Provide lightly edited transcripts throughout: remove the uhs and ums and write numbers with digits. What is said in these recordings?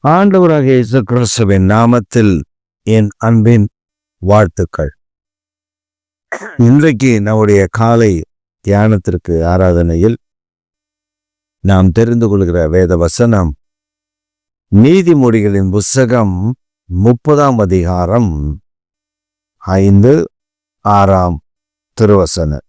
ஆண்டவராக இயேசு கிறிஸ்துவின் நாமத்தில் என் அன்பின் வாழ்த்துக்கள். இன்றைக்கு நம்முடைய காலை தியானத்திற்கு ஆராதனையில் நாம் தெரிந்து கொள்கிற வேத வசனம் நீதிமொழிகளின் புஸ்தகம் 30ஆம் அதிகாரம் 5, 6ஆம் திருவசனம்.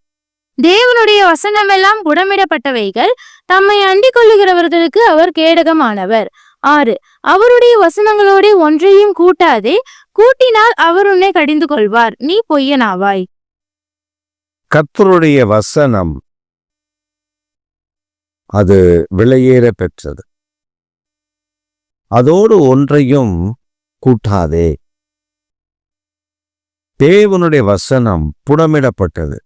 தேவனுடைய வசனமெல்லாம் புடமிடப்பட்டவைகள், தம்மை அண்டிக் கொள்ளுகிறவர்களுக்கு அவர் கேடகமானவர். 6. அவருடைய வசனங்களோட ஒன்றையும் கூட்டாதே, கூட்டினால் அவர் உன்னை கடிந்து கொள்வார், நீ பொய்யனாவாய். கர்த்தருடைய வசனம் அது விலையேற பெற்றது. அதோடு ஒன்றையும் கூட்டாதே. தேவனுடைய வசனம் புடமிடப்பட்டது.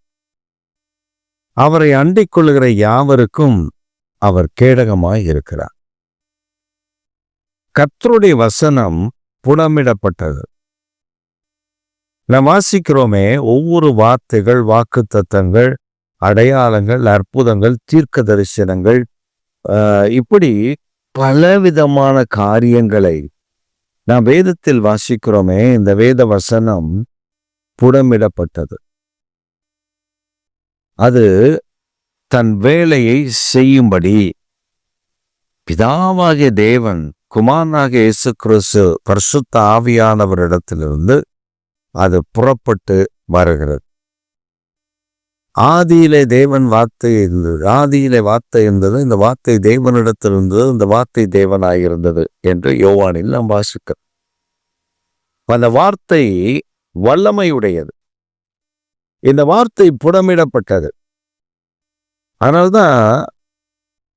அவரை அண்டிக் கொள்ளுகிற யாவருக்கும் அவர் கேடகமாய் இருக்கிறார். கர்த்தருடைய வசனம் புடமிடப்பட்டது. நாம் வாசிக்கிறோமே, ஒவ்வொரு வார்த்தைகள், வாக்குத்தத்தங்கள், அடையாளங்கள், அற்புதங்கள், தீர்க்க தரிசனங்கள், இப்படி பலவிதமான காரியங்களை நாம் வேதத்தில் வாசிக்கிறோமே. இந்த வேத வசனம் புடமிடப்பட்டது. அது தன் வேலையை செய்யும்படி பிதாவாகிய தேவன் குமாரனாகிய இயேசு கிறிஸ்து பரிசுத்த ஆவியானவரிடத்திலிருந்து அது புறப்பட்டு வருகிறது. ஆதியிலே தேவன் வார்த்தை இருந்தது, ஆதியிலே வார்த்தை இருந்தது, இந்த வார்த்தை தேவனிடத்தில் இருந்தது, இந்த வார்த்தை தேவனாயிருந்தது என்று யோவானில் நாம் வாசிக்கிறோம். அந்த வார்த்தை வல்லமையுடையது. இந்த வார்த்தை புடமிடப்பட்டது. அதனால்தான்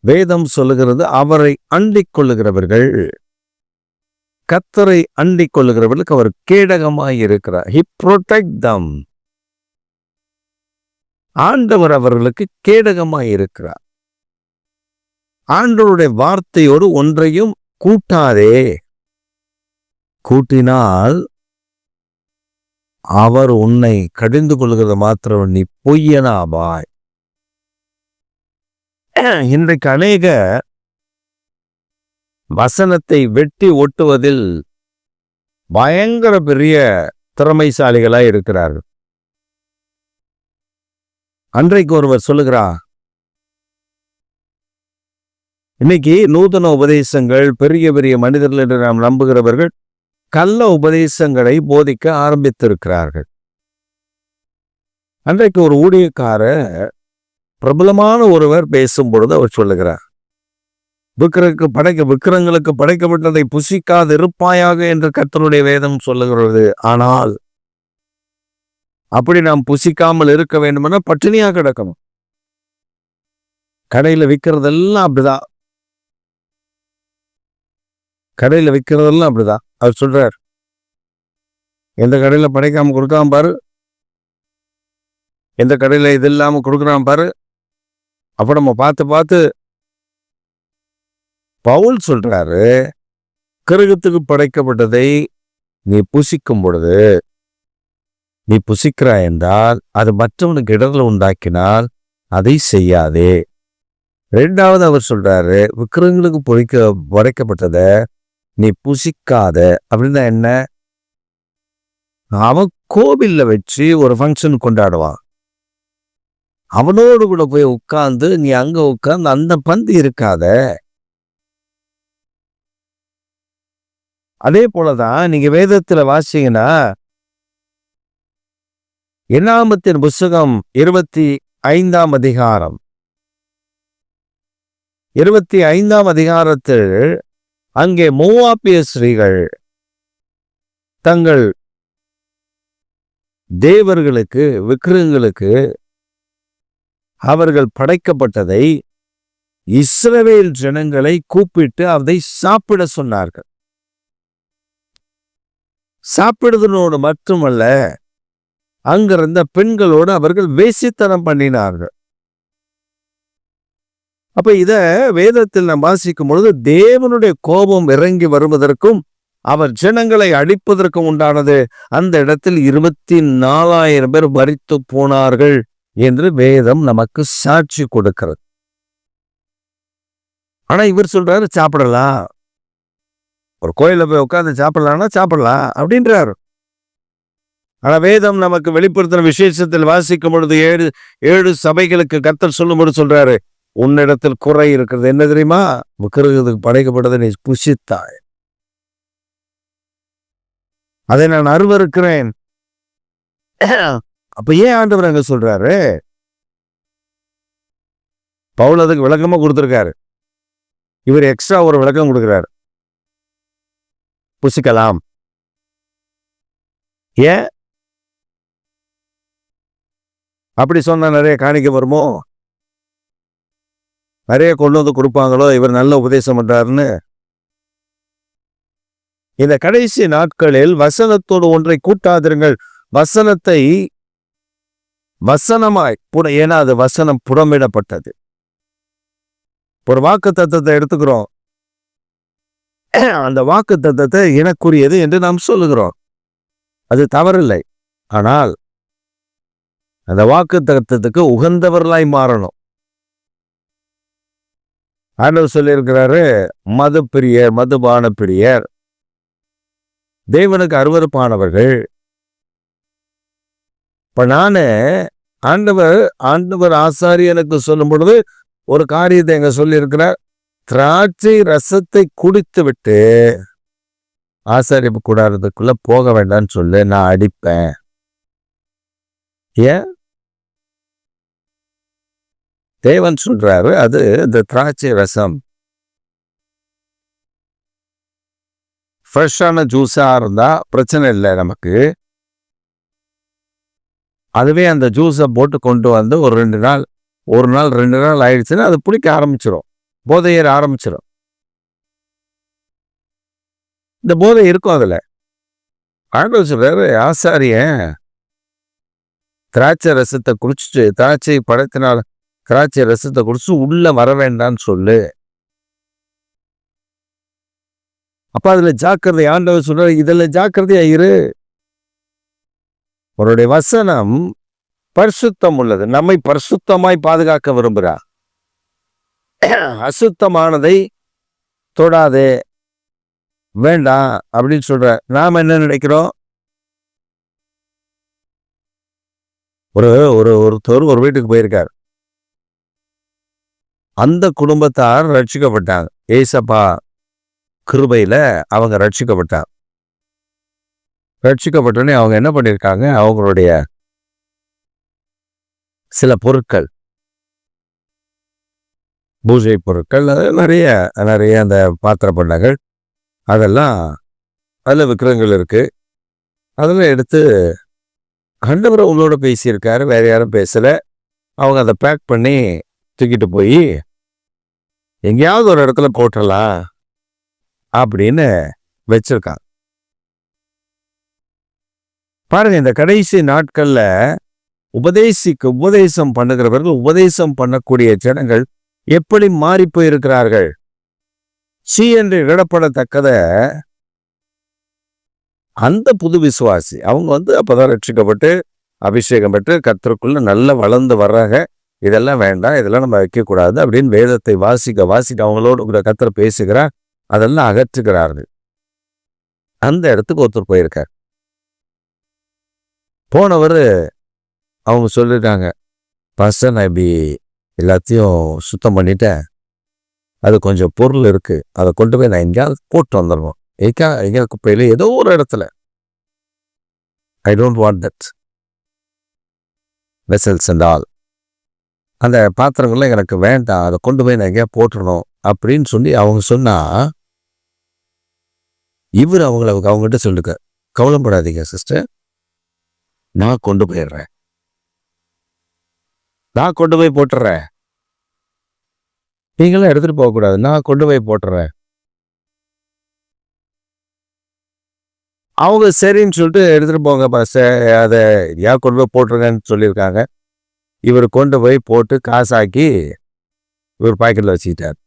வேதம் சொல்லுகிறது, அவரை அண்டிக் கொள்ளுகிறவர்கள், கர்த்தரை அண்டிக் கொள்ளுகிறவர்களுக்கு அவர் கேடகமாய் இருக்கிறார். He protect them. ஆண்டவர் அவர்களுக்கு கேடகமாய் இருக்கிறார். ஆண்டவருடைய வார்த்தையோடு ஒன்றையும் கூட்டாதே. கூட்டினால் அவர் உன்னை கடிந்து கொள்கிறது மாத்திரம், நீ பொய்யனாவாய். இன்றைக்கு அநேக வசனத்தை வெட்டி ஒட்டுவதில் பயங்கர பெரிய திறமைசாலிகளாய் இருக்கிறார்கள். அன்றைக்கு ஒருவர் சொல்லுகிறார், இன்னைக்கு நூதன உபதேசங்கள், பெரிய பெரிய மனிதர்கள் என்று நாம் நம்புகிறவர்கள் கள்ள உபதேசங்களை போதிக்க ஆரம்பித்திருக்கிறார்கள். அன்றைக்கு ஒரு ஊழியக்காரர், பிரபலமான ஒருவர் பேசும் பொழுது அவர் சொல்லுகிறார், விக்கிரங்களுக்கு படைக்கப்பட்டதை புசிக்காது இருப்பாயாக என்று கர்த்தருடைய வேதம் சொல்லுகிறது. ஆனால் அப்படி நாம் புசிக்காமல் இருக்க வேண்டுமென பட்டினியா கிடக்கணும். கடையில விற்கிறதெல்லாம் அப்படிதான். கடையில விற்கிறதெல்லாம் அப்படிதான். அவர் சொல்றார், எந்த கடையில படைக்காம கொடுக்காம பாரு, எந்த கடையில இது இல்லாம கொடுக்குறாம பாரு. அப்ப நம்ம பார்த்து பவுல் சொல்றாரு, கிரகத்துக்கு படைக்கப்பட்டதை நீ புசிக்கும் பொழுது, நீ புசிக்கிறாய் என்றால் அது மற்றவனுக்கு இடர்ல உண்டாக்கினால் அதை செய்யாதே. 2வது அவர் சொல்றாரு, விக்கிரகங்களுக்கு படைக்கப்பட்டதை நீ புசிக்காத. அப்படின்னா என்ன? அவன் கோவில்ல வச்சு ஒரு ஃபங்க்ஷன் கொண்டாடுவான். அவனோடு கூட போய் உட்கார்ந்து நீ அங்க உட்கார்ந்து அந்த பந்து இருக்காத. அதே போலதான் நீங்க வேதத்துல வாசிங்கன்னா, என்னாகமத்தின் புஸ்தகம் 25ஆம் அதிகாரம், 25ஆம் அதிகாரத்தில் அங்கே மோவாபிய ஸ்திரீகள் தங்கள் தேவர்களுக்கு, விக்கிரகங்களுக்கு அவர்கள் படைக்கப்பட்டதை இஸ்ரவேல் ஜனங்களை கூப்பிட்டு அதை சாப்பிட சொன்னார்கள். சாப்பிடுவதனோடு மட்டுமல்ல, அங்கிருந்த பெண்களோடு அவர்கள் வேசித்தனம் பண்ணினார்கள். அப்ப இத வேதத்தில் நாம் வாசிக்கும் பொழுது தேவனுடைய கோபம் இறங்கி வருவதற்கும் அவர் ஜனங்களை அழிப்பதற்கும் உண்டானது. அந்த இடத்தில் 24,000 பேர் மரித்து போனார்கள் என்று வேதம் நமக்கு சாட்சி கொடுக்கிறது. ஆனா இவர் சொல்றாரு சாப்பிடலாம். ஒரு கோயிலில் போய் உட்காந்து சாப்பிடலாம்னா சாப்பிடலாம் அப்படின்றாரு. ஆனா வேதம் நமக்கு வெளிப்படுத்தின விசேஷத்தில் வாசிக்கும் பொழுது 7 சபைகளுக்கு கர்த்தர் சொல்லும்போது சொல்றாரு, உன்னிடத்தில் குறை இருக்கிறது. என்ன தெரியுமா? விக்கிரகத்துக்கு படைக்கப்பட்டதை நீ புசித்தாய், அதை நான் அருவருக்கிறேன். அப்ப ஏன் ஆண்டவர் அங்க சொல்றாரு? பவுல் அதுக்கு விளக்கமா கொடுத்திருக்காரு. இவர் எக்ஸ்ட்ரா ஒரு விளக்கம் கொடுக்கிறார். புசிக்கலாம். ஏன் அப்படி சொன்னா நிறைய காணிக்க வருமோ, நிறைய கொண்டு வந்து கொடுப்பாங்களோ, இவர் நல்ல உபதேசம் பண்றாருன்னு? இந்த கடைசி நாட்களில் வசனத்தோடு ஒன்றை கூட்டாதிருங்கள். வசனத்தை வசனமாய் ஏன்னா அது வசனம் புறமிடப்பட்டது. ஒரு வாக்கு தத்தத்தை எடுத்துக்கிறோம், அந்த வாக்கு தத்தத்தை எனக்குரியது என்று நாம் சொல்லுகிறோம். அது தவறில்லை. ஆனால் அந்த வாக்கு தத்தத்துக்கு உகந்தவர்களாய் மாறணும். ஆண்டவர் சொல்லியிருக்கிறாரு, மது பிரியர், மதுபான பிரியர், தேவனுக்கு அருவருப்பானவர்கள். இப்ப நானு ஆண்டவர் ஆசாரியனுக்கு சொல்லும் பொழுது ஒரு காரியத்தை எங்க சொல்லியிருக்கிறார், திராட்சை ரசத்தை குடித்து விட்டு ஆசாரியப்பு கூடாரத்துக்குள்ள போக வேண்டாம்னு சொல்லு, நான் அடிப்பேன். ஏன்? தேவன் சொல்றாரு, அது இந்த திராட்சை ரசம் ஃப்ரெஷ்ஷான ஜூஸா இருந்தா பிரச்சனை இல்லை நமக்கு. அதுவே அந்த ஜூஸை போட்டு கொண்டு வந்து ஒரு 2 நாள் 2 நாள் ஆயிடுச்சுன்னா அது பிடிக்க ஆரம்பிச்சிடும், போதையேற ஆரம்பிச்சிடும். இந்த போதை இருக்கும் அதுல. ஆண்டவர் சொல்றாரு, ஆசாரியன் திராட்சை ரசத்தை குடிச்சிட்டு, திராட்சை பழத்தினால் திராட்சை ரசத்தை குடிச்சு உள்ள வர வேண்டான்னு சொல்லு. அப்ப அதுல ஜாக்கிரதை. ஆண்டவர் சொல்றாரு, இதுல ஜாக்கிரதையா இரு. அவருடைய வசனம் பரிசுத்தம் உள்ளது, நம்மை பரிசுத்தமாய் பாதுகாக்க விரும்புகிறார். அசுத்தமானதை தொடாதே, வேண்டாம் அப்படின்னு சொல்ற. நாம என்ன நினைக்கிறோம்? ஒருத்தர் ஒரு வீட்டுக்கு போயிருக்கார். அந்த குடும்பத்தார் ரட்சிக்கப்பட்டாங்க. ஏசப்பா கிருபையில அவங்க ரட்சிக்கப்பட்டாங்க. ரட்சிக்கப்பட்டோன்னே அவங்க என்ன பண்ணியிருக்காங்க, அவங்களுடைய சில பொருட்கள், பூஜை பொருட்கள், நிறைய அந்த பாத்திர பண்டங்கள், அதெல்லாம் அதில் விக்கிரகங்கள் இருக்கு. அதெல்லாம் எடுத்து ஆண்டவர் உங்களோட பேசியிருக்காரு, வேற யாரும் பேசல. அவங்க அதை பேக் பண்ணி தூக்கிட்டு போய் எங்கேயாவது ஒரு இடத்துல போட்டுடலாம் அப்படின்னு வச்சிருக்காங்க. பாருங்க, இந்த கடைசி நாட்கள்ல உபதேசம் பண்ணுகிறவர்கள், உபதேசம் பண்ணக்கூடிய ஜனங்கள் எப்படி மாறி போயிருக்கிறார்கள். சி என்று இடப்படத்தக்கத அந்த புது விசுவாசி அவங்க அப்பதான் ரட்சிக்கப்பட்டு அபிஷேகம் பெற்று கர்த்தருக்குள்ள நல்லா வளர்ந்து வர்றாங்க. இதெல்லாம் வேண்டாம், இதெல்லாம் நம்ம வைக்கக்கூடாது அப்படின்னு வேதத்தை வாசிக்க அவங்களோட கர்த்தர் பேசுகிறார். அதெல்லாம் அகற்றுகிறார்கள். அந்த இடத்துக்கு ஒருத்தர் போயிருக்கார். போனவர் அவங்க சொல்லிட்டாங்க, பாஸ்டர் நான் இப்படி எல்லாத்தையும் சுத்தம் பண்ணிட்டேன், அது கொஞ்சம் பொருள் இருக்கு, அதை கொண்டு போய் நான் எங்கேயாவது போட்டு வந்துடணும், எங்கேயா குப்பையில ஏதோ ஒரு இடத்துல. I don't want that vessels and all, அந்த பாத்திரங்கள்லாம் எனக்கு வேண்டாம், அதை கொண்டு போய் நான் எங்கேயா போட்டுடணும் அப்படின்னு சொல்லி அவங்க சொன்னா, இவர் அவங்ககிட்ட சொல்லுங்க, கவலைப்படாதீங்க சிஸ்டர், நான் கொண்டு போயிடுறேன், நான் கொண்டு போய் போட்டுறேன், நீங்களாம் எடுத்துட்டு போகக்கூடாது, நான் கொண்டு போய் போட்டுறேன். அவங்க சரின்னு சொல்லிட்டு எடுத்துட்டு போங்க பாஸ்டர், அதை ஏன் கொண்டு போய் போட்டுருங்கன்னு சொல்லியிருக்காங்க. இவர் கொண்டு போய் போட்டு காசாக்கி இவர் பாக்கெட்ல வச்சுக்கிட்டார்.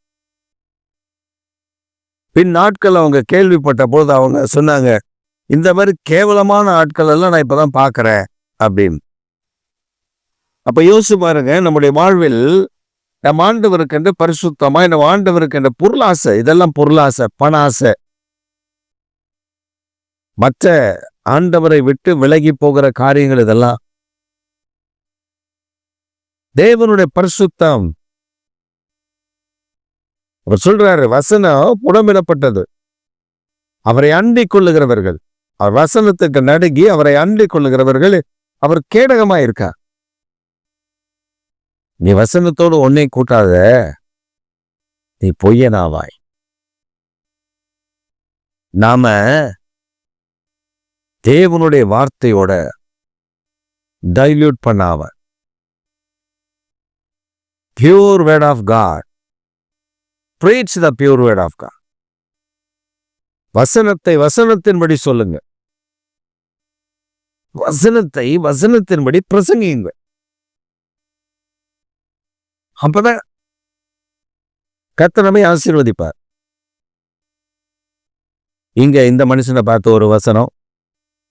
பின் நாட்கள் அவங்க கேள்விப்பட்ட பொழுது அவங்க சொன்னாங்க, இந்த மாதிரி கேவலமான ஆட்கள் எல்லாம் நான் இப்பதான் பாக்குறேன் அப்படின்னு. அப்ப யோசிச்சு பாருங்க, நம்முடைய வாழ்வில் நம் ஆண்டவருக்கு என்று பரிசுத்தமாய், நம்ம ஆண்டவருக்கு என்ற பொருளாசை, இதெல்லாம் பொருளாசை, பண ஆசை, மற்ற ஆண்டவரை விட்டு விலகி போகிற காரியங்கள் இதெல்லாம். தேவனுடைய பரிசுத்தம். அவர் சொல்றாரு, வசனம் புடமிடப்பட்டது. அவரை அண்டிக் கொள்ளுகிறவர்கள், அவர் வசனத்துக்கு நடுங்கி அவரை அண்டிக் கொள்ளுகிறவர்கள் அவர் கேடகமாயிருக்கார். நீ வசனத்தோடு ஒன்னை கூட்டாத, நீ பொய்யனாவாய். நாம தேவனுடைய வார்த்தையோட டைல்யூட் பண்ணாம pure word of God, preach the pure word of God. வசனத்தை வசனத்தின்படி சொல்லுங்க, வசனத்தை வசனத்தின்படி பிரசங்கிங்க. அப்பதான் கர்த்தர் நம்மை ஆசீர்வதிப்பார். இங்க இந்த மனுஷனை பார்த்து ஒரு வசனம்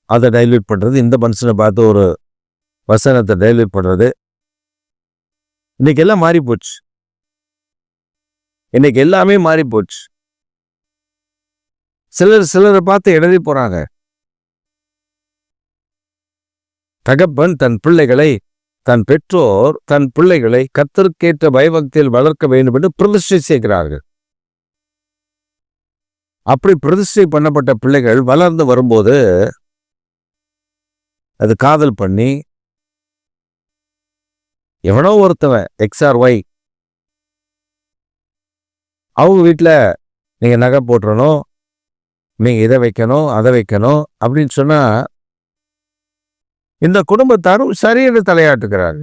அதை டைல்யூட் பண்றது, இந்த மனுஷனை பார்த்து ஒரு வசனத்தை டைல்யூட் பண்றது. இன்னைக்கு எல்லாம் மாறி போச்சு. இன்னைக்கு எல்லாமே மாறி போச்சு. சிலரை பார்த்து எழுதி போறாங்க. தகப்பன் தன் பிள்ளைகளை, தன் பெற்றோர் தன் பிள்ளைகளை கர்த்தருக்கேற்ற பயபக்தியில் வளர்க்க வேண்டும் என்று பிரதிஷ்டை செய்கிறார்கள். அப்படி பிரதிஷ்டை பண்ணப்பட்ட பிள்ளைகள் வளர்ந்து வரும்போது அது காதல் பண்ணி எவனோ ஒருத்தவன் XRY அவங்க வீட்டில் நீங்க நகை போட்டுறணும், நீங்க இதை வைக்கணும் அதை வைக்கணும் அப்படின்னு சொன்னா இந்த குடும்பத்தாரும் சரியென்று தலையாட்டுக்கிறாரு.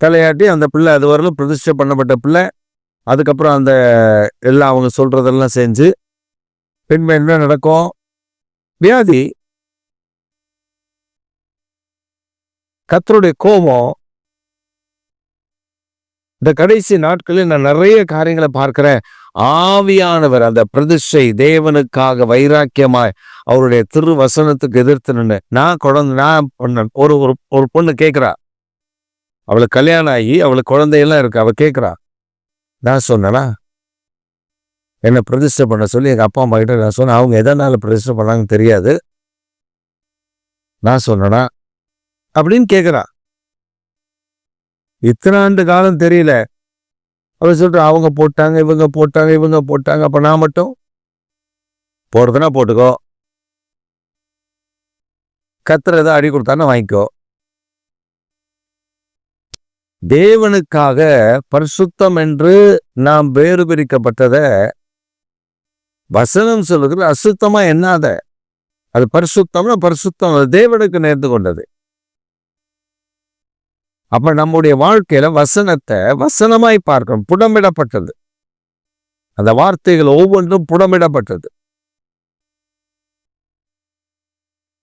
தலையாட்டி அந்த பிள்ளை அது வரலும் பிரதிஷ்டை பண்ணப்பட்ட பிள்ளை, அதுக்கப்புறம் அந்த எல்லாம் அவங்க சொல்றதெல்லாம் செஞ்சு பின்பு என்ன நடக்கும்? வியாதி. கர்த்தருடைய கோபம். இந்த கடைசி நாட்களில் நான் நிறைய காரியங்களை பார்க்கிறேன். ஆவியானவர் அந்த பிரதிஷ்டை தேவனுக்காக வைராக்கியமாய் அவருடைய திரு வசனத்துக்கு எதிர்த்து நின்று நான் ஒரு பொண்ணு கேட்கிறா, அவளுக்கு கல்யாணம் ஆகி அவளுக்கு குழந்தையெல்லாம் இருக்கு. அவ கேட்கிறா, நான் சொன்னேனா என்னை பிரதிஷ்டை பண்ண சொல்லி எங்க அப்பா அம்மா கிட்ட நான் சொன்னேன். அவங்க எதனால பிரதிஷ்டை பண்ணாங்கன்னு தெரியாது, நான் சொன்னேனா அப்படின்னு கேட்கிறா. இத்தனை ஆண்டு காலம் தெரியல. அவர் சொல்ற அவங்க போட்டாங்க, இவங்க போட்டாங்க, இவங்க போட்டாங்க, அப்ப நான் மட்டும் போறதுன்னா போட்டுக்கோ, கர்த்தர் ஏதோ அடி கொடுத்தான்னு வாங்கிக்கோ. தேவனுக்காக பரிசுத்தம் என்று நாம் வேறு பிரிக்கப்பட்டத வசனம் சொல்லுகிற அசுத்தமா எண்ணாத. அது பரிசுத்தம்னா பரிசுத்தம், அது தேவனுக்கு நேர்ந்து கொண்டது. அப்ப நம்முடைய வாழ்க்கையில வசனத்தை வசனமாய் பார்க்கணும். புடமிடப்பட்டது, அந்த வார்த்தைகள் ஒவ்வொன்றும் புடமிடப்பட்டது.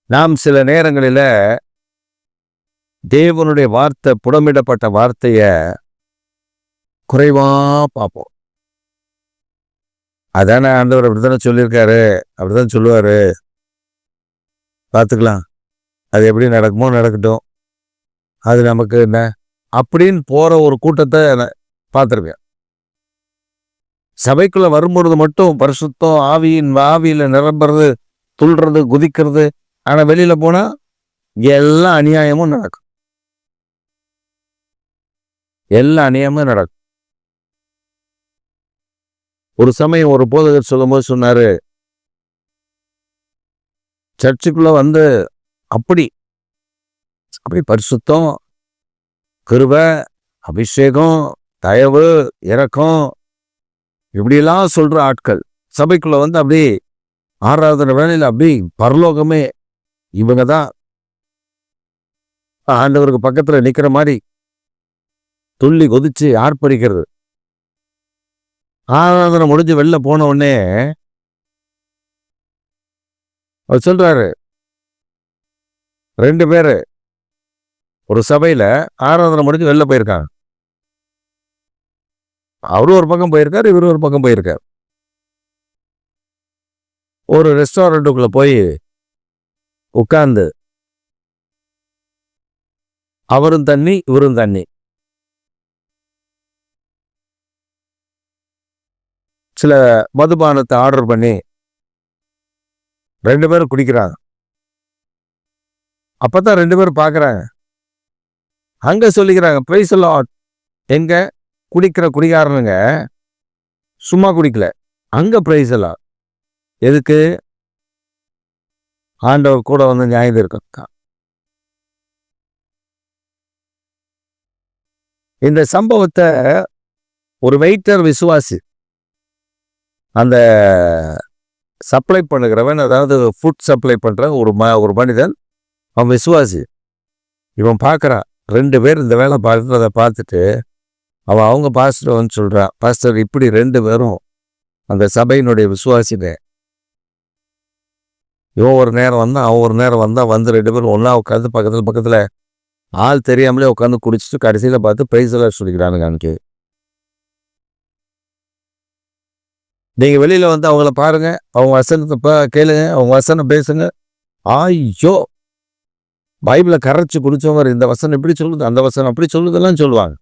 நாம் சில நேரங்களில தேவனுடைய வார்த்தை, புடமிடப்பட்ட வார்த்தைய குறைவா பார்ப்போம். அதானே ஆண்டவர் அப்படித்தானே சொல்லியிருக்காரு, அப்படித்தான் சொல்லுவாரு, பார்த்துக்கலாம், அது எப்படி நடக்குமோ நடக்கட்டும், அது நமக்கு என்ன அப்படின்னு போற ஒரு கூட்டத்தை பார்த்துருக்கேன். சபைக்குள்ள வரும்பொழுது மட்டும் பரிசுத்தம், ஆவியில நிரம்புறது, துள்றது, குதிக்கிறது. ஆனா வெளியில போனா எல்லா அநியாயமும் நடக்கும், எல்லா அநியாயமும் நடக்கும். ஒரு சமயம் ஒரு போதகர் சொல்லும்போது சொன்னாரு, சர்ச்சுக்குள்ள வந்து அப்படி பரிசுத்தம், கிருபை, அபிஷேகம், தயவு, இரக்கம் இப்படியெல்லாம் சொல்ற ஆட்கள் சபைக்குள்ள வந்து அப்படி ஆராதனை வேலையில் அப்படி பரலோகமே இவங்க தான் ஆண்டவருக்கு பக்கத்துல நிக்கிற மாதிரி துள்ளி கொதிச்சு ஆர்ப்பரிக்கிறது. ஆராதனை முடிஞ்சு வெளில போன உடனே அவர் சொல்றாரு, 2 பேரு ஒரு சபையில ஆராதனை முடிஞ்சு வெளில போயிருக்காங்க. அவரும் ஒரு பக்கம் போயிருக்காரு, இவரும் ஒரு பக்கம் போயிருக்காரு. ஒரு ரெஸ்டாரண்ட்டுக்குள்ள போய் உட்கார்ந்து அவரும் தண்ணி இவரும் தண்ணி, சில மதுபானத்தை ஆர்டர் பண்ணி 2 பேரும் குடிக்கிறாங்க. அப்பதான் 2 பேரும் பார்க்கறாங்க. அங்க சொல்லிக்கிறாங்க, பிரைஸ் தி லார்ட். எங்க குடிக்கிற குடிகாரனுங்க சும்மா குடிக்கல, அங்க பிரைஸ் தி லார்ட். எதுக்கு? ஆண்டவர் கூட வந்து நியாயம் தீர்க்க. இந்த சம்பவத்தை ஒரு வெயிட்டர் விசுவாசி, அந்த சப்ளை பண்ணுகிறவன், அதாவது ஃபுட் சப்ளை பண்ற ஒரு மனிதன், அவன் விசுவாசி. இவன் பார்க்கறான் 2 பேர் இந்த வேலை பார்க்கறத பார்த்துட்டு அவங்க பாஸ்டர் வந்து சொல்றான், பாஸ்டர் இப்படி 2 பேரும் அந்த சபையினுடைய விசுவாசிங்க. இவன் ஒரு நேரம் வந்தான், அவன் ஒரு நேரம் வந்தான், வந்து 2 பேரும் ஒன்னா உட்காந்து பக்கத்துல ஆள் தெரியாமலே உட்காந்து குடிச்சிட்டு கடைசியில பார்த்து பிரைஸ் தி லார்ட் சொல்லிக்கிறானுங்க. அன்னைக்கு நீங்க வெளியில வந்து அவங்கள பாருங்க, அவங்க வசனத்தை கேளுங்க, அவங்க வசனம் பேசுங்க. ஐயோ, பைபிளை கரைச்சு குடிச்சவங்க இந்த வசனம் இப்படி சொல்லுது, அந்த வசனம் அப்படி சொல்லுதெல்லாம் சொல்லுவாங்க.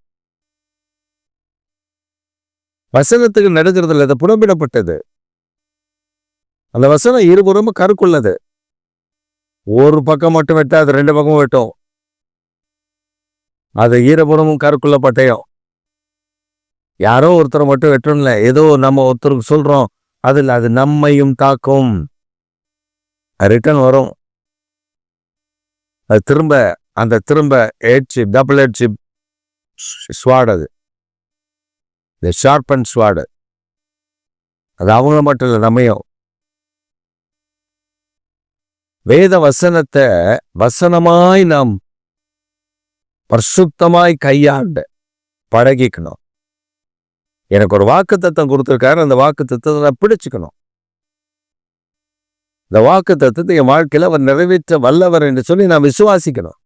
வசனத்துக்கு நடுக்கிறதுல இது புறம்பிடப்பட்டது. அந்த வசனம் இருபுறமும் கருக்குள்ளது. ஒரு பக்கம் மட்டும் வெட்டாது, 2 பக்கமும் வெட்டும். அது இருபுறமும் கருக்குள்ள பட்டயம். யாரோ ஒருத்தரை மட்டும் வெட்டணும்ல, ஏதோ நம்ம ஒருத்தருக்கு சொல்றோம், அது நம்மையும் தாக்கும். ரிட்டர்ன் வரும். அது திரும்ப டபுள் எட்ஜ் ஸ்வாட். அது ஷார்ப் அண்ட் ஸ்வாட். அது அவங்கள மட்டும் இல்லை, நம்மையும். வேத வசனத்தை வசனமாய் நாம் பரிசுத்தமாய் கையாண்ட பழகிக்கணும். எனக்கு ஒரு வாக்குத்தத்தம் கொடுத்திருக்காரு, அந்த வாக்குத்தத்தத்தை நான் பிடிச்சுக்கணும். இந்த வாக்குத்தத்தத்தை என் வாழ்க்கையில அவர் நிறைவேற்ற வல்லவர் என்று சொல்லி நான் விசுவாசிக்கணும்.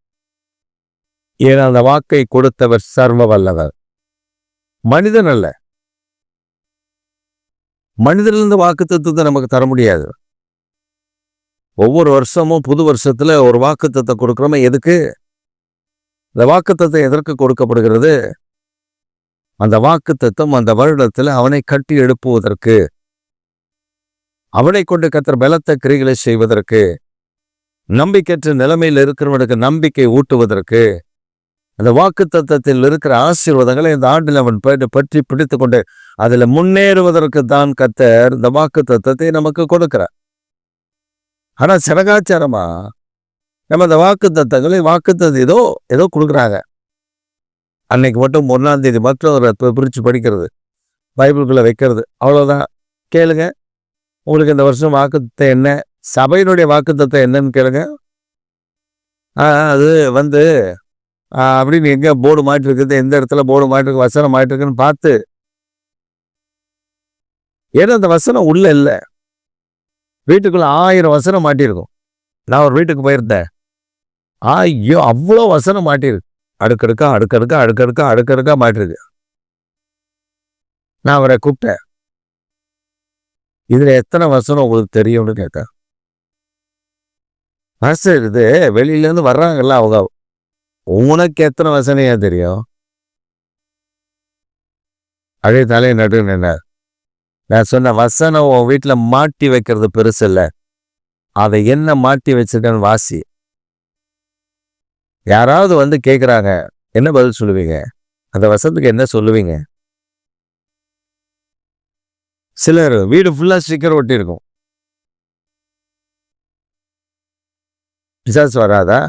ஏன்னா அந்த வாக்கை கொடுத்தவர் சர்வ வல்லவர், மனிதன் அல்ல. மனிதனிலிருந்து வாக்குத்தத்தத்தை நமக்கு தர முடியாது. ஒவ்வொரு வருஷமும் புது வருஷத்துல ஒரு வாக்குத்தத்தை கொடுக்கிறோமே, எதுக்கு? இந்த வாக்குத்தத்தம் எதற்கு கொடுக்கப்படுகிறது? அந்த வாக்குத்தத்தம் அந்த வருடத்துல அவனை கட்டி எழுப்புவதற்கு, அவனை கொண்டு கர்த்தர் பலத்த கிரிகளை செய்வதற்கு, நம்பிக்கையற்ற நிலைமையில் இருக்கிறவனுக்கு நம்பிக்கை ஊட்டுவதற்கு, அந்த வாக்குத்தத்தத்தில் இருக்கிற ஆசீர்வாதங்களை இந்த ஆண்டில் அவன் பற்றி பிடித்து கொண்டு அதுல முன்னேறுவதற்கு தான் கர்த்தர் இந்த வாக்குத்தத்தத்தை நமக்கு கொடுக்கிறார். ஆனா சடகாச்சாரமா நம்ம இந்த வாக்குத்தத்தம் ஏதோ கொடுக்குறாங்க. அன்னைக்கு மட்டும் 1ஆம் தேதி மட்டும் ஒரு பிரிச்சு படிக்கிறது, பைபிளுக்குள்ள வைக்கிறது, அவ்வளவுதான். கேளுங்க, உங்களுக்கு இந்த வருஷம் வாக்குத்தத்தம் என்ன, சபையினுடைய வாக்குத்தத்தம் என்னன்னு கேளுங்க. அது வந்து அப்படின்னு எங்க போர்டு மாட்டி இருக்குது, எந்த இடத்துல போர்டு மாட்டி இருக்கு, வசனம் மாட்டி இருக்குன்னு பார்த்து. ஏன்னா அந்த வசனம் உள்ள இல்லை. வீட்டுக்குள்ள 1000 வசனம் மாட்டியிருக்கும். நான் ஒரு வீட்டுக்கு போயிருந்தேன், ஐயோ அவ்வளோ வசனம் மாட்டிருக்கு, அடுக்கடுக்கா மாட்டிருக்கு. நான் அவரை கூப்பிட்டேன், இதுல எத்தனை வசனம் உங்களுக்கு தெரியும்னு கேட்டேன். மாஸ்டர், இது வெளியில இருந்து வர்றாங்கல்ல அவங்க, உனக்கு எத்தனை வசனையா தெரியும்? அதே தலையை நட்டு நின்னார். நான் சொன்ன, வசனம் உன் வீட்டுல மாட்டி வைக்கிறது பெருசு இல்ல, அதை என்ன மாட்டி வச்சிருக்கேன்னு வாசி. யாராவது வந்து கேட்குறாங்க, என்ன பதில் சொல்லுவீங்க? அந்த வசனத்துக்கு என்ன சொல்லுவீங்க? சிலர் வீடு ஃபுல்லா ஸ்டிக்கர் ஒட்டி இருக்கும். பிசாசு வராதா?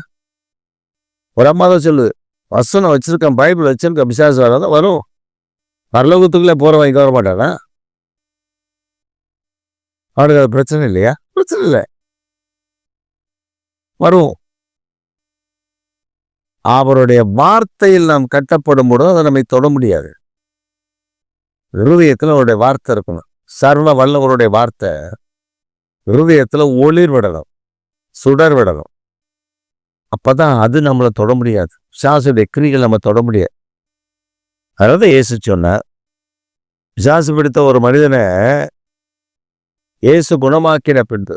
ஒரு அம்மா தான் சொல்லுது, வசனம் வச்சிருக்கேன், பைபிள் வச்சிருக்கேன், பிசாசு வராதா? வரும். பரலோகத்துக்குள்ளே போறவன் இங்க வர மாட்டானா? அவனுக்கு அது பிரச்சனை இல்லையா? பிரச்சனை இல்லை, வரும். அவருடைய வார்த்தையில் நாம் கட்டப்படும் போது அதை நம்மை தொட முடியாது. இருதயத்துல அவருடைய வார்த்தை இருக்கணும். சர்வ வல்லவருடைய வார்த்தை இருதயத்துல ஒளிர் விடணும், சுடர் விடணும். அப்பதான் அது நம்மளை தொட முடியாது. பிசாசுடைய கிரிகள் நம்ம தொட முடியாது. அதாவது இயேசு சொன்னார், பிசாசு பிடித்த ஒரு மனிதனை இயேசு குணமாக்கின பின்பு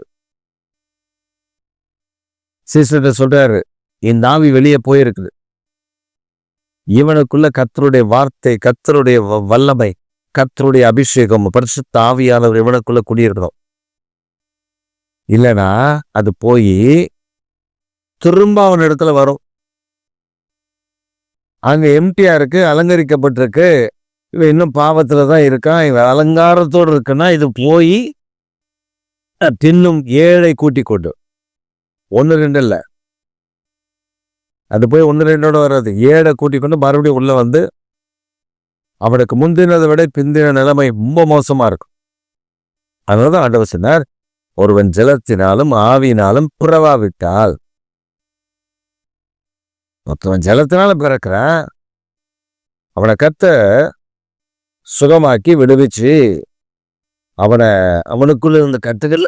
சீசர்கிட்ட சொல்றாரு, இந்த ஆவி வெளியே போயிருக்குது, இவனுக்குள்ள கர்த்தருடைய வார்த்தை, கர்த்தருடைய வல்லமை, கர்த்தருடைய அபிஷேகம் பரிசுத்த ஆவியானவர் இவனுக்குள்ள குடியிருக்கணும். இல்லைன்னா அது போய் திரும்ப அவன் இடத்துல வரும். அங்க எம்டியா இருக்கு, அலங்கரிக்கப்பட்டிருக்கு, இவன் இன்னும் பாவத்துலதான் இருக்கான், இவன் அலங்காரத்தோடு இருக்குன்னா இது போய் தின்னும் ஏழை கூட்டி கொண்டு 1-2 இல்ல, அது போய் 1-2 வராது, ஏழை கூட்டி கொண்டு மறுபடியும் உள்ள வந்து அவனுக்கு முந்தினதை விட பிந்தின நிலைமை ரொம்ப மோசமா இருக்கும். அதனாலதான் ஆண்டவர் சொன்னார், ஒருவன் ஜலத்தினாலும் ஆவியினாலும் பிறவாவிட்டால். மொத்தவன் ஜலத்தினாலும் பிறக்கிறான், அவனை கர்த்தர் சுகமாக்கி விடுவிச்சு அவனுக்குள்ள இருந்த கட்டுகள்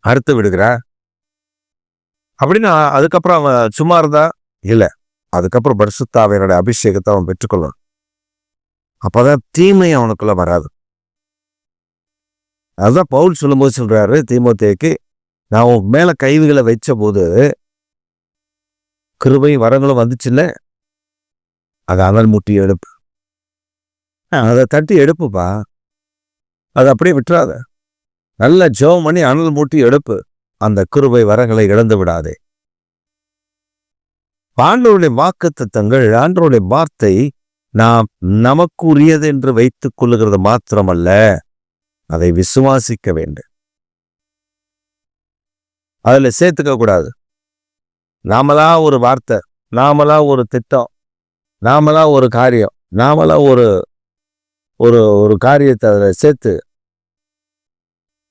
அறுத்து விடுகிறான். அப்படின்னு அதுக்கப்புறம் அவன் சும்மா இருந்தா இல்ல, அதுக்கப்புறம் பரிசுத்த ஆவியினுடைய அபிஷேகத்தை அவன் பெற்றுக்கொள்ளணும். அப்பதான் தீமை அவனுக்குள்ள வராது. அதுதான் பவுல் சொல்லும்போது சொல்றாரு தீமோத்தேயுக்கு, நான் உன் மேல கைவுகளை வச்ச போது கிருபை வரங்களும் வந்துச்சுல்ல, அதை அனல் மூட்டி எடுப்பு, அதை தட்டி எடுப்புப்பா, அதை அப்படியே விட்டுறாத, நல்ல ஜெபம் பண்ணி அனல் மூட்டி எடுப்பு, அந்த கிருபை வரங்களை இழந்து விடாதே. ஆண்டவருடைய வாக்குத்தத்தங்கள், ஆண்டவருடைய வார்த்தை நாம் நமக்கு உரியது என்று வைத்துக் கொள்ளுகிறது மாத்திரமல்ல, அதை விசுவாசிக்க வேண்டும். அதுல சேர்த்துக்க கூடாது. நாமளா ஒரு வார்த்தை, நாமளா ஒரு திட்டம், நாமளா ஒரு காரியம், நாமளா ஒரு ஒரு ஒரு காரியத்தை அதுல சேர்த்து,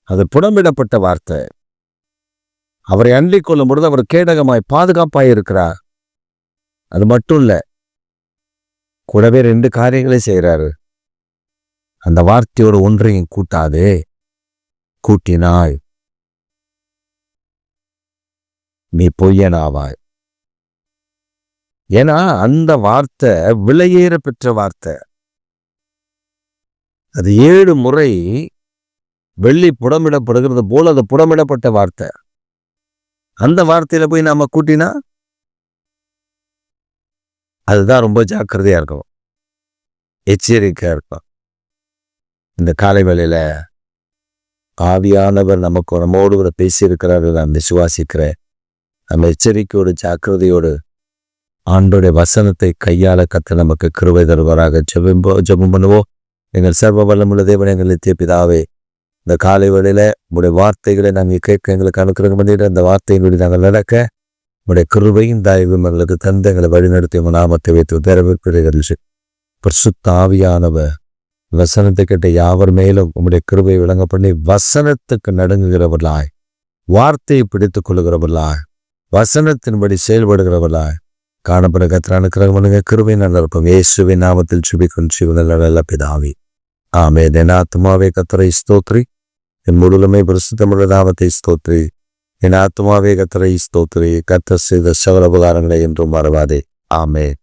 அது புடமிடப்பட்ட வார்த்தை. அவரை அண்டிக் கொள்ளும் பொழுது அவர் கேடகமாய் பாதுகாப்பாய் இருக்கிறார். அது மட்டும் இல்ல, கூடவே 2 காரியங்களை செய்யறாரு. அந்த வார்த்தையோடு ஒன்றையும் கூட்டாதே, கூட்டினாய் நீ பொய்யனாவாய். ஏன்னா அந்த வார்த்தை விலையேற பெற்ற வார்த்தை. அது 7 முறை வெள்ளி புடமிடப்படுகிறது போல அது புடமிடப்பட்ட வார்த்தை. அந்த வார்த்தையில போய் நாம கூட்டினா அதுதான் ரொம்ப ஜாக்கிரதையா இருக்கும், எச்சரிக்கையா இருக்கும். இந்த காலை வேளையில ஆவியானவர் நம்மோடு கூட பேசி இருக்கிறாரு, நான் விசுவாசிக்கிறேன். நம்ம எச்சரிக்கையோடு ஜாக்கிரதையோடு ஆண்டோடைய வசனத்தை கையாள கத்த நமக்கு கிருபை தருவாராக. ஜெபம் பண்ணுவோம். எங்கள் சர்வ வல்லமுள்ள தேவனே, எங்கள் நித்திய பிதாவே, இந்த காலை வேளையில உங்களுடைய வார்த்தைகளை நாங்கள் கேட்க எங்களுக்கு அனுக்கிரகம் பண்ணிட்டு, அந்த வார்த்தையினுடைய நாங்கள் நடக்க உங்களுடைய கிருபையும் தயவும் எங்களுக்கு தந்து எங்களை வழிநடத்தி உங்கள் நாமத்தை வைத்து உத்தரவிட்டு பரிசுத்த ஆவியானவர் வசனத்தை கேட்ட யாவர் மேலும் உங்களுடைய கிருபை விளங்க பண்ணி வசனத்துக்கு நடுங்குகிறவர்களாய், வார்த்தையை பிடித்துக் கொள்ளுகிறவர்களாய், வசனத்தின்படி செயல்படுகிறவர்களாய் காணப்பட கர்த்தர் அனுக்கிரகம் பண்ணுங்க. கிருபை நல்ல இருக்கும். இயேசுவின் நாமத்தில் சுபிக்கும் ஜீவனுள்ள நல்ல பிதாவே, ஆமென். என் ஆத்துமாவே கர்த்தரை ஸ்தோத்திரி, என் முழுமை பரிசுத்தமுள்ள நாமத்தை ஸ்தோத்திரி. என் ஆத்துமாவே கர்த்தரை ஸ்தோத்திரி, கர்த்தர் செய்த சகல உபகாரங்களை என்றும் மறவாதே. ஆமென்.